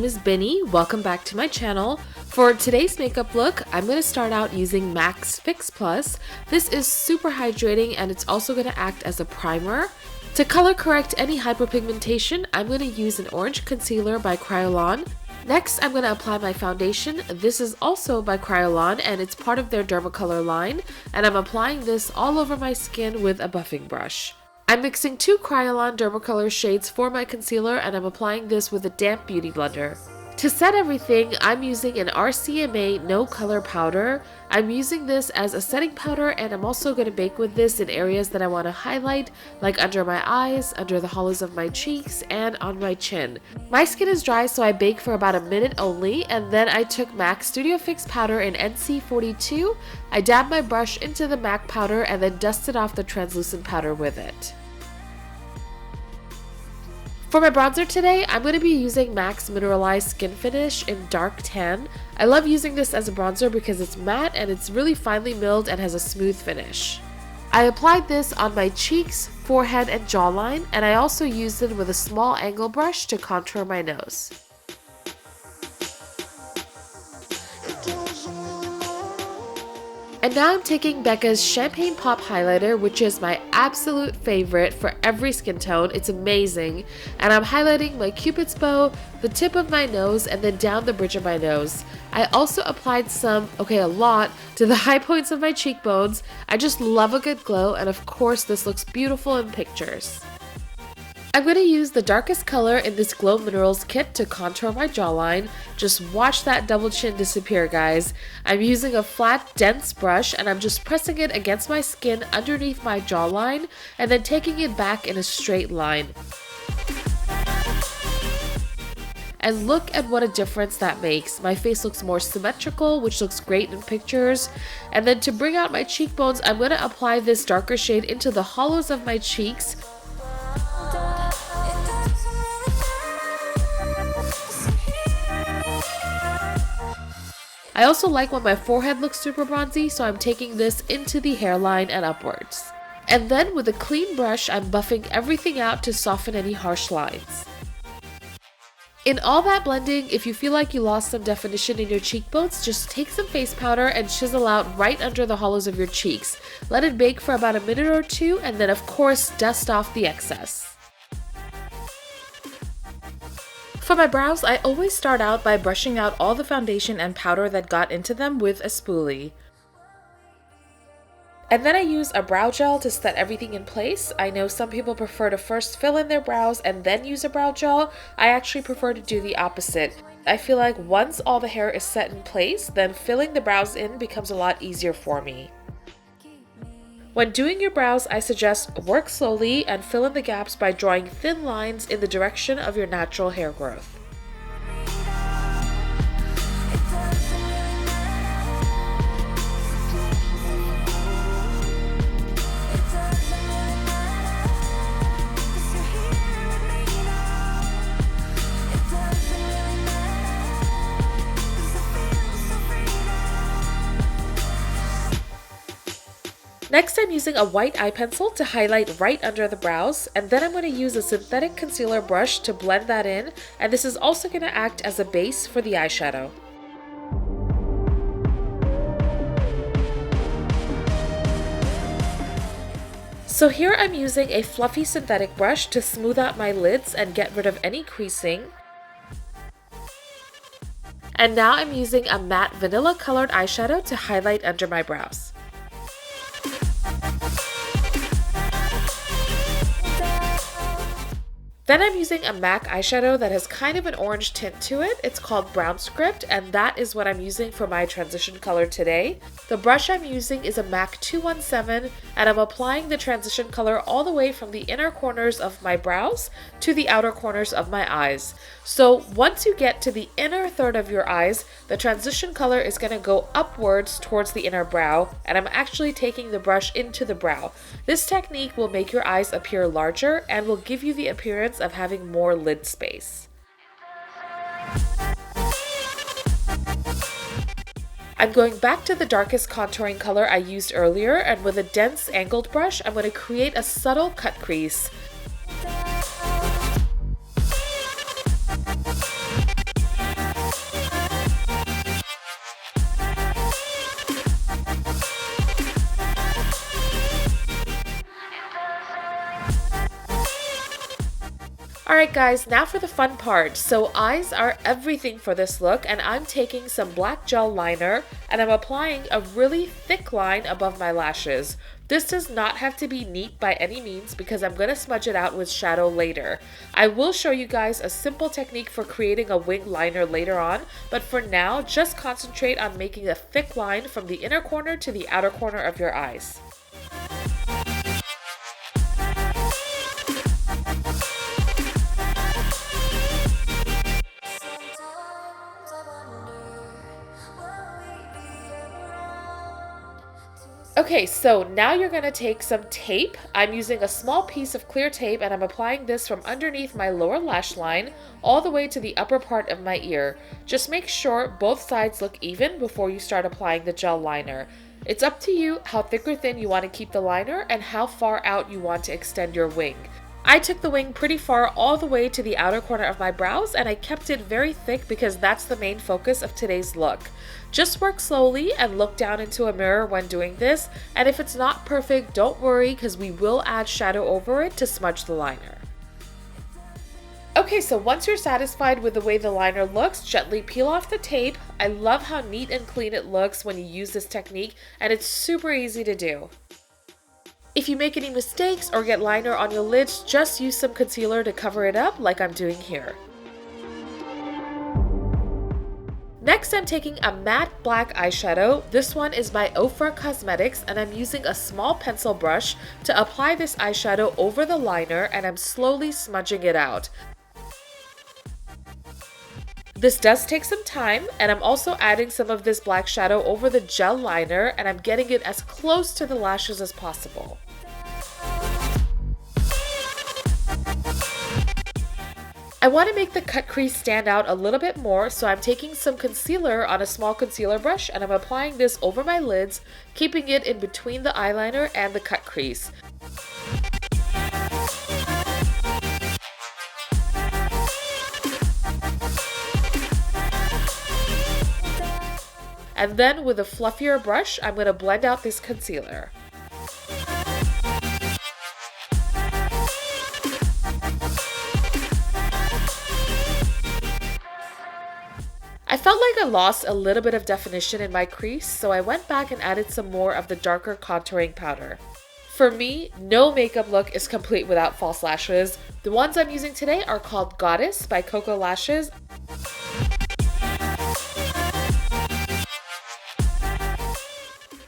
is Benny. Welcome back to my channel. For today's makeup look, I'm going to start out using MAC's Fix Plus. This is super hydrating and it's also going to act as a primer. To color correct any hyperpigmentation, I'm going to use an orange concealer by Kryolan. Next, I'm going to apply my foundation. This is also by Kryolan and it's part of their Dermacolor line, and I'm applying this all over my skin with a buffing brush. I'm mixing 2 Kryolan Dermacolor shades for my concealer and I'm applying this with a damp beauty blender. To set everything, I'm using an RCMA no color powder. I'm using this as a setting powder and I'm also going to bake with this in areas that I want to highlight, like under my eyes, under the hollows of my cheeks, and on my chin. My skin is dry, so I bake for about a minute only, and then I took MAC Studio Fix powder in NC42. I dabbed my brush into the MAC powder and then dusted off the translucent powder with it. For my bronzer today, I'm going to be using MAC's Mineralize Skinfinish in Dark Tan. I love using this as a bronzer because it's matte and it's really finely milled and has a smooth finish. I applied this on my cheeks, forehead, and jawline, and I also used it with a small angle brush to contour my nose. And now I'm taking BECCA's Champagne Pop Highlighter, which is my absolute favorite for every skin tone. It's amazing. And I'm highlighting my cupid's bow, the tip of my nose, and then down the bridge of my nose. I also applied a lot, to the high points of my cheekbones. I just love a good glow, and of course this looks beautiful in pictures. I'm going to use the darkest color in this Glow Minerals kit to contour my jawline. Just watch that double chin disappear, guys. I'm using a flat, dense brush and I'm just pressing it against my skin underneath my jawline and then taking it back in a straight line. And look at what a difference that makes. My face looks more symmetrical, which looks great in pictures. And then to bring out my cheekbones, I'm going to apply this darker shade into the hollows of my cheeks. I also like when my forehead looks super bronzy, so I'm taking this into the hairline and upwards. And then with a clean brush, I'm buffing everything out to soften any harsh lines. In all that blending, if you feel like you lost some definition in your cheekbones, just take some face powder and chisel out right under the hollows of your cheeks. Let it bake for about a minute or two, and then of course dust off the excess. For my brows, I always start out by brushing out all the foundation and powder that got into them with a spoolie. And then I use a brow gel to set everything in place. I know some people prefer to first fill in their brows and then use a brow gel. I actually prefer to do the opposite. I feel like once all the hair is set in place, then filling the brows in becomes a lot easier for me. When doing your brows, I suggest work slowly and fill in the gaps by drawing thin lines in the direction of your natural hair growth. Next, I'm using a white eye pencil to highlight right under the brows, and then I'm going to use a synthetic concealer brush to blend that in, and this is also going to act as a base for the eyeshadow. So here I'm using a fluffy synthetic brush to smooth out my lids and get rid of any creasing. And now I'm using a matte vanilla colored eyeshadow to highlight under my brows. Then I'm using a MAC eyeshadow that has kind of an orange tint to it. It's called Brown Script, and that is what I'm using for my transition color today. The brush I'm using is a MAC 217, and I'm applying the transition color all the way from the inner corners of my brows to the outer corners of my eyes. So once you get to the inner third of your eyes, the transition color is going to go upwards towards the inner brow, and I'm actually taking the brush into the brow. This technique will make your eyes appear larger and will give you the appearance of having more lid space. I'm going back to the darkest contouring color I used earlier, and with a dense angled brush, I'm going to create a subtle cut crease. Alright guys, now for the fun part. So eyes are everything for this look, and I'm taking some black gel liner and I'm applying a really thick line above my lashes. This does not have to be neat by any means because I'm going to smudge it out with shadow later. I will show you guys a simple technique for creating a wing liner later on, but for now, just concentrate on making a thick line from the inner corner to the outer corner of your eyes. Okay, so now you're going to take some tape. I'm using a small piece of clear tape and I'm applying this from underneath my lower lash line all the way to the upper part of my ear. Just make sure both sides look even before you start applying the gel liner. It's up to you how thick or thin you want to keep the liner and how far out you want to extend your wing. I took the wing pretty far all the way to the outer corner of my brows and I kept it very thick because that's the main focus of today's look. Just work slowly and look down into a mirror when doing this, and if it's not perfect, don't worry because we will add shadow over it to smudge the liner. Okay, so once you're satisfied with the way the liner looks, gently peel off the tape. I love how neat and clean it looks when you use this technique, and it's super easy to do. If you make any mistakes or get liner on your lids, just use some concealer to cover it up like I'm doing here. Next, I'm taking a matte black eyeshadow. This one is by OFRA Cosmetics and I'm using a small pencil brush to apply this eyeshadow over the liner and I'm slowly smudging it out. This does take some time, and I'm also adding some of this black shadow over the gel liner and I'm getting it as close to the lashes as possible. I want to make the cut crease stand out a little bit more, so I'm taking some concealer on a small concealer brush and I'm applying this over my lids, keeping it in between the eyeliner and the cut crease. And then with a fluffier brush, I'm going to blend out this concealer. I felt like I lost a little bit of definition in my crease, so I went back and added some more of the darker contouring powder. For me, no makeup look is complete without false lashes. The ones I'm using today are called Goddess by Koko Lashes.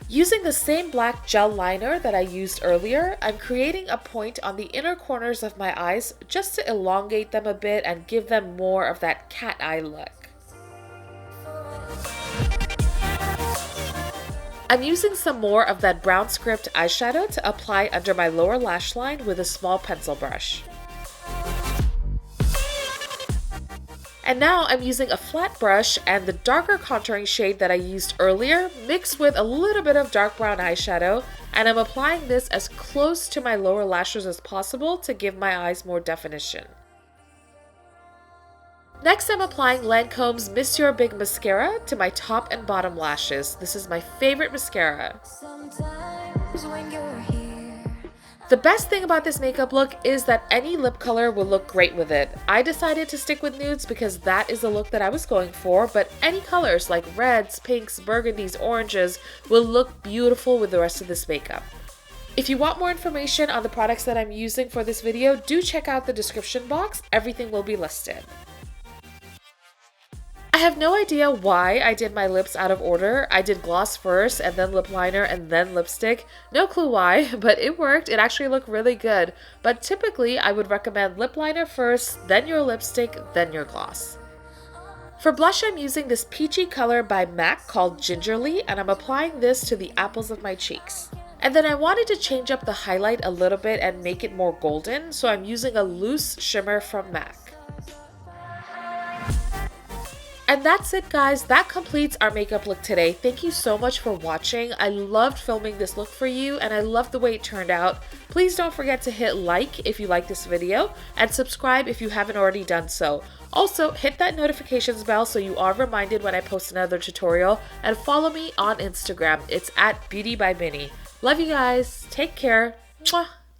Using the same black gel liner that I used earlier, I'm creating a point on the inner corners of my eyes just to elongate them a bit and give them more of that cat eye look. I'm using some more of that brown script eyeshadow to apply under my lower lash line with a small pencil brush. And now I'm using a flat brush and the darker contouring shade that I used earlier mixed with a little bit of dark brown eyeshadow, and I'm applying this as close to my lower lashes as possible to give my eyes more definition. Next, I'm applying Lancome's Monsieur Big Mascara to my top and bottom lashes. This is my favorite mascara. The best thing about this makeup look is that any lip color will look great with it. I decided to stick with nudes because that is the look that I was going for, but any colors like reds, pinks, burgundies, oranges will look beautiful with the rest of this makeup. If you want more information on the products that I'm using for this video, do check out the description box. Everything will be listed. I have no idea why I did my lips out of order. I did gloss first and then lip liner and then lipstick. No clue why, but it worked. It actually looked really good. But typically I would recommend lip liner first, then your lipstick, then your gloss. For blush, I'm using this peachy color by MAC called Gingerly, and I'm applying this to the apples of my cheeks. And then I wanted to change up the highlight a little bit and make it more golden, so I'm using a loose shimmer from MAC. And that's it, guys. That completes our makeup look today. Thank you so much for watching. I loved filming this look for you and I love the way it turned out. Please don't forget to hit like if you like this video and subscribe if you haven't already done so. Also, hit that notifications bell so you are reminded when I post another tutorial, and follow me on Instagram. It's @BeautyByMinnie. Love you guys. Take care. Mwah.